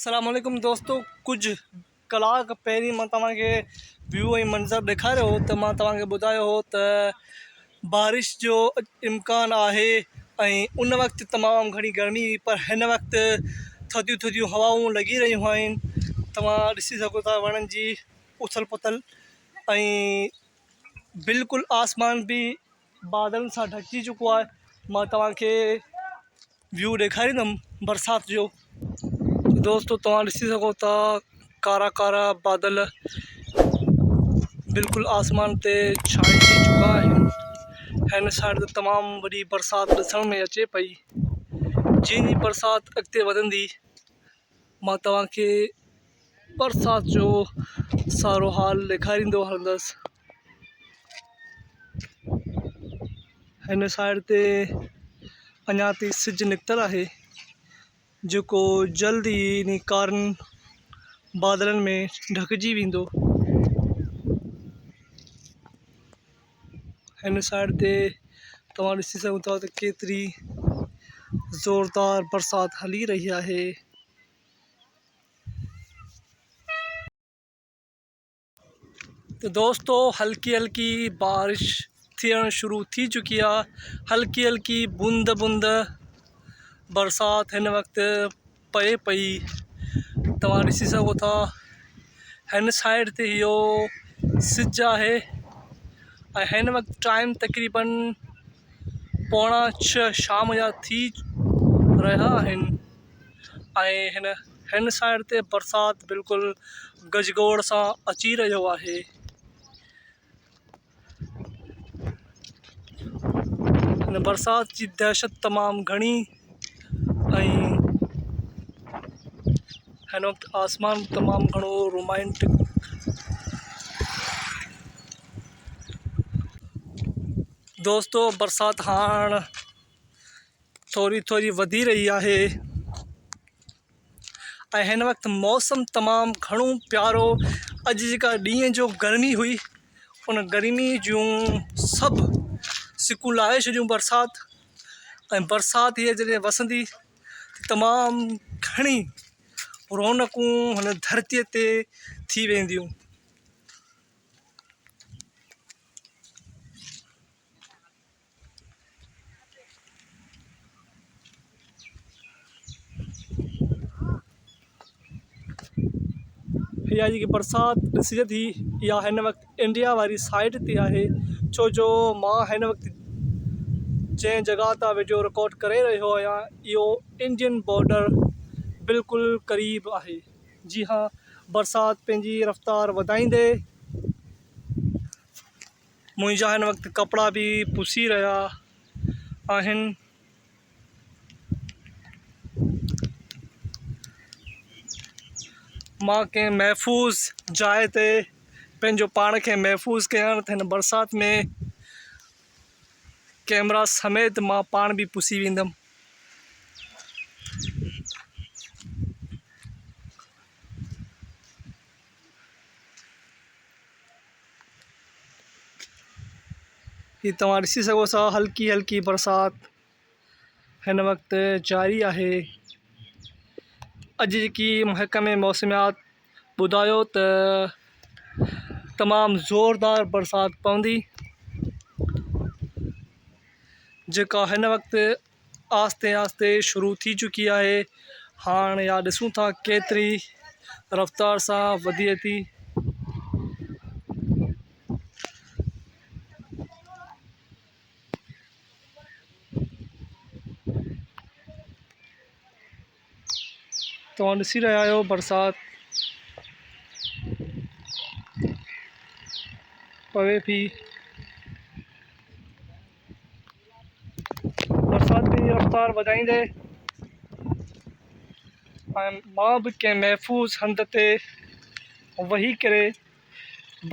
अस्सलाम वालेकुम दोस्तों, कुछ कलाक पहिरीं मां तव्हांखे व्यू ऐं मंज़र ॾेखारियो हो त मां तव्हांखे ॿुधायो हो त बारिश जो इम्कान आहे ऐं उन वक़्तु तमामु घणी गर्मी हुई, पर हिन वक़्तु थधियूं थधियूं हवाऊं लॻी रहियूं आहिनि। तव्हां ॾिसी सघो था वणनि जी उथल पुथल ऐं बिल्कुलु आसमान बि बादलनि सां ढकिजी चुको आहे। मां तव्हांखे व्यू ॾेखारींदुमि बरसाति जो। दोस्तों तव्हां ॾिसी सघो था कारा कारा बादल बिल्कुलु आसमान ते छाइजी चुका आहिनि। हिन साइड ते तमामु वॾी बरसाति ॾिसण में अचे पई। जीअं ई बरसाति अॻिते वधंदी मां तव्हांखे बरसाति जो सारो हाल ॾेखारींदो हलंदुसि। हिन साइड ते अञा ताईं सिजु निकितलु आहे, जेको जल्द ई इन कारनि बादलनि में ढकिजी वेंदो। हिन साइड ते तव्हां ॾिसी सघो था त केतिरी ज़ोरदार बरसाति हली रही आहे। तो दोस्तों हल्की हल्की बारिश थियण शुरू थी चुकी आहे। हल्की हल्की बूंद बूंद बरसाति हिन वक़्तु पए पई। तव्हां ॾिसी सघो था हिन साइड ते इहो सिजु आहे ऐं हिन वक़्तु टाइम तक़रीबन 5:45 शाम जा थी रहिया आहिनि ऐं हिन साइड ते बरसाति बिल्कुलु गजगोड़ सां अची रहियो आहे। हिन बरसाति जी दहशत तमामु घणी ऐं हिन वक़्तु आसमान तमामु घणो रोमांटिक दोस्तों बरसाति हाणे थोरी थोरी वधी रही आहे ऐं हिन वक़्तु मौसम तमामु घणो प्यारो। अॼु जेका ॾींहं जो गर्मी हुई उन गर्मी जूं सभु सिकूं लाहे छॾियूं बरसाति। ऐं बरसाति हीअ जॾहिं वसंदी तमामु घणी रौनकूं हुन धरतीअ ते थी वेंदियूं। इहा जेकी बरसाति ॾिसिजे थी इहा हिन वक़्तु इंडिया वारी साइड ते आहे, छो जो मां हिन वक़्तु जंहिं जॻह तां वीडियो रिकॉर्ड करे रहियो आहियां इहो इंडियन बॉर्डर बिल्कुलु क़रीब आहे। जी हाँ, बरसाति पंहिंजी रफ़्तार वधाईंदे मुंहिंजा हिन वक़्तु कपिड़ा बि पुसी रहिया आहिनि। मां कंहिं महफ़ूज़ जाइ ते पंहिंजो पाण खे महफ़ूज़ कयां त हिन बरसाति में कैमरा समेत मां पाण बि पुसी वेंदुमि। हीअ तव्हां ॾिसी सघो था हल्की हल्की बरसाति हिन वक़्तु जारी आहे। अॼु जेकी महकमे मौसमियात ॿुधायो त तमामु ज़ोरदार बरसाति पवंदी, जेका हिन वक़्तु आहिस्ते आहिस्ते शुरू थी चुकी आहे। हाणे या ॾिसूं था केतिरी रफ़्तार सां वधे थी। तव्हां ॾिसी रहिया आहियो बरसाति पवे पई। बरसाति जी रफ़्तार वधाईंदे ऐं मां बि कंहिं महफ़ूज़ हंध ते वेही करे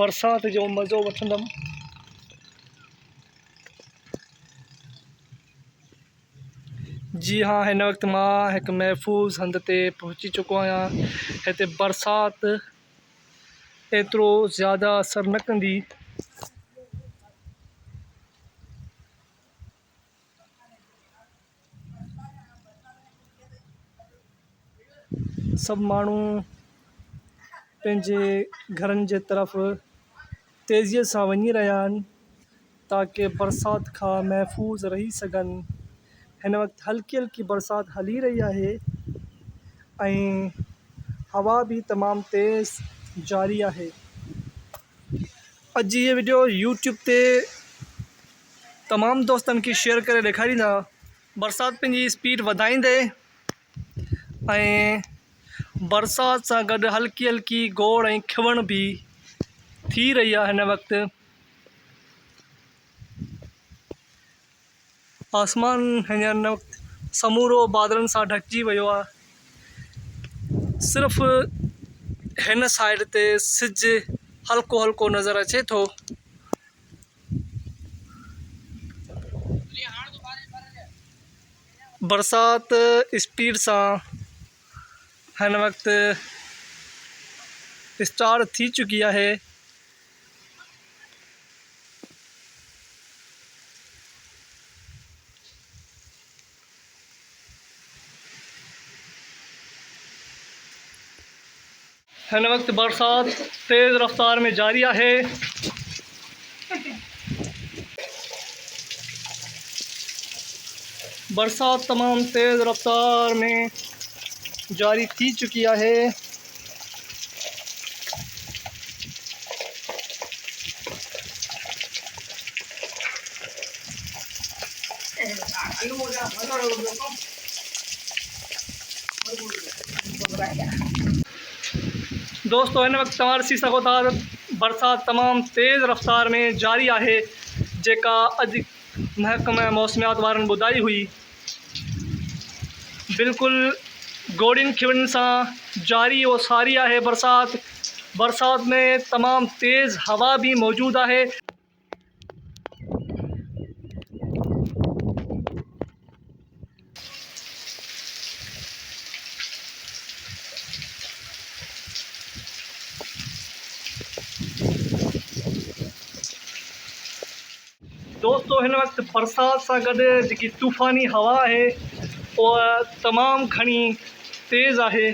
बरसाति जो मज़ो वठंदुमि। जी हाँ, हिन वक़्तु मां हिकु महफ़ूज़ हंध ते पहुची चुको आहियां। हिते बरसाति एतिरो ज़्यादा असरु न कंदी। सब माण्हू पंहिंजे घरनि जे तरफ़ तेज़ीअ सां वञी रहिया आहिनि ताकी बरसाति खां महफ़ूज़ रही सघनि। हिन वक़्तु हल्की हल्की बरसाति हली रही आहे ऐं हवा भी तमामु तेज़ जारी आहे। अॼु ये वीडियो यूट्यूब ते तमामु दोस्तनि खे शेयर करे ॾेखारींदा। बरसाति पंहिंजी स्पीड वधाईंदे ऐं बरसाति सां गॾु हल्की हल्की गोड़ ऐं खिवण भी थी रही आहे। हिन वक़्तु आसमान हिन वक़्तु समूरो बादलनि सां ढकिजी वियो आहे। सिर्फ़ हिन साइड ते सिजु हल्को हल्को नज़र अचे थो। बरसाति स्पीड सां हिन वक़्तु स्टार्ट थी चुकी आहे। हिन वक़्तु बरसाति तेज़ रफ़्तार में जारी आहे। बरसाति तमामु तेज़ रफ़्तार में जारी थी चुकी आहे। दोस्तों हिन वक़्तु तव्हां ॾिसी सघो था बरसाति तमामु तेज़ रफ़्तार में जारी आहे जेका अॼु महकमा मौसमियात वारनि ॿुधाई हुई। बिल्कुलु गोड़ियुनि खिवड़ियुनि सां जारी वो सारी आहे बरसाति। बरसाति में तमामु तेज़ हवा भी मौजूदु आहे। दोस्तों हिन वक़्तु बरसाति सां गॾु जेकी तूफ़ानी हवा आहे उहा तमामु घणी तेज़ आहे।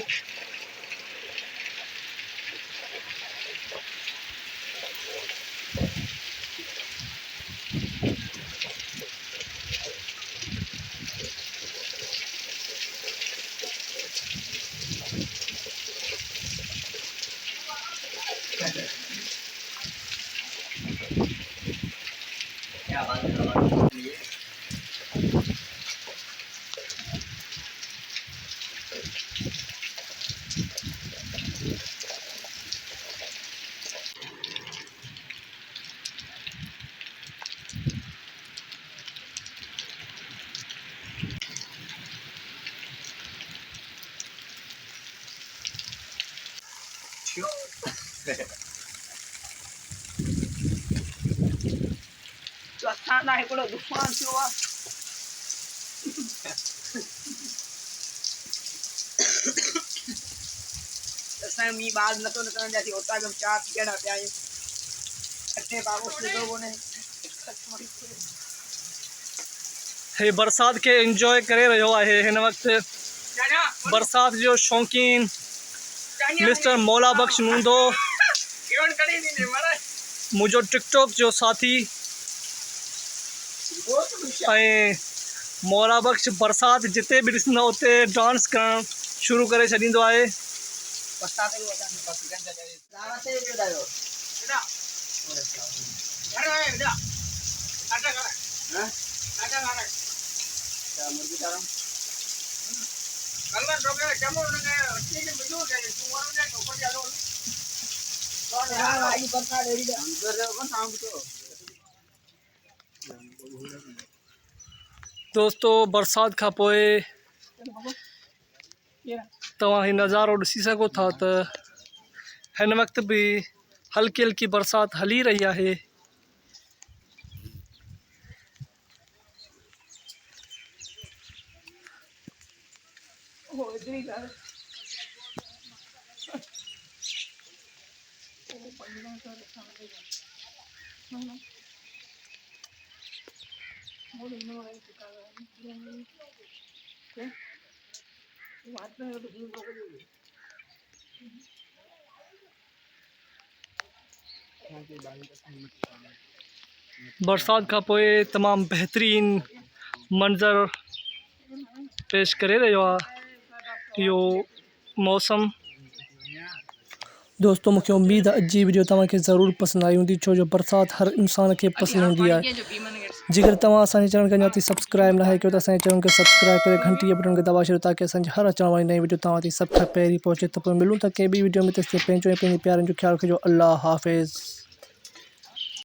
Sana hikulo tufan siwa. Saya mi baal na to na kan jati hota है चार टिकट आते हैं अच्छे बाबू से लोगों ने हे बरसाति के एंजॉय करे रहियो आहे। हिन वक़्तु बरसाति जो शौक़ीन मिस्टर मौला बख्श नूंदो मुझो टिकटॉक जो साथी ऐं मौला बख्श बरसाति जिते भी ॾिसंदो उते डांस करणु शुरू करे छॾींदो आहे। दोस्तों बरसाति खां पोइ तव्हां ही नज़ारो ॾिसी सघो था त हिन वक़्तु भी हल्की हल्की बरसाति हली रही आहे। बरसात का पोइ तमाम बेहतरीन मंज़र पेश करे रहियो आहे इहो मौसम। दोस्तों मूंखे उम्मीद आहे अॼु जी वीडियो तव्हांखे ज़रूरु पसंदि आई हूंदी, छो जो बरसाति हर इंसान खे पसंदि हूंदी आहे। जेकर तव्हां असांजे चैनल खे अञा ताईं सब्सक्राइब न कयो त असांजे चैनल खे सब्सक्राइब करे घंटी जे बटन खे दॿाए छॾियो ताकी असांजी हर अचण वारी नई वीडियो तव्हां ताईं सभ खां पहिरीं पहुचे। त पोइ मिलूं था कंहिं ॿी वीडियो में, तेसिताईं पंहिंजो ऐं पंहिंजे प्यारनि जो ख़्यालु रखिजो। अल्लाह हाफ़िज़।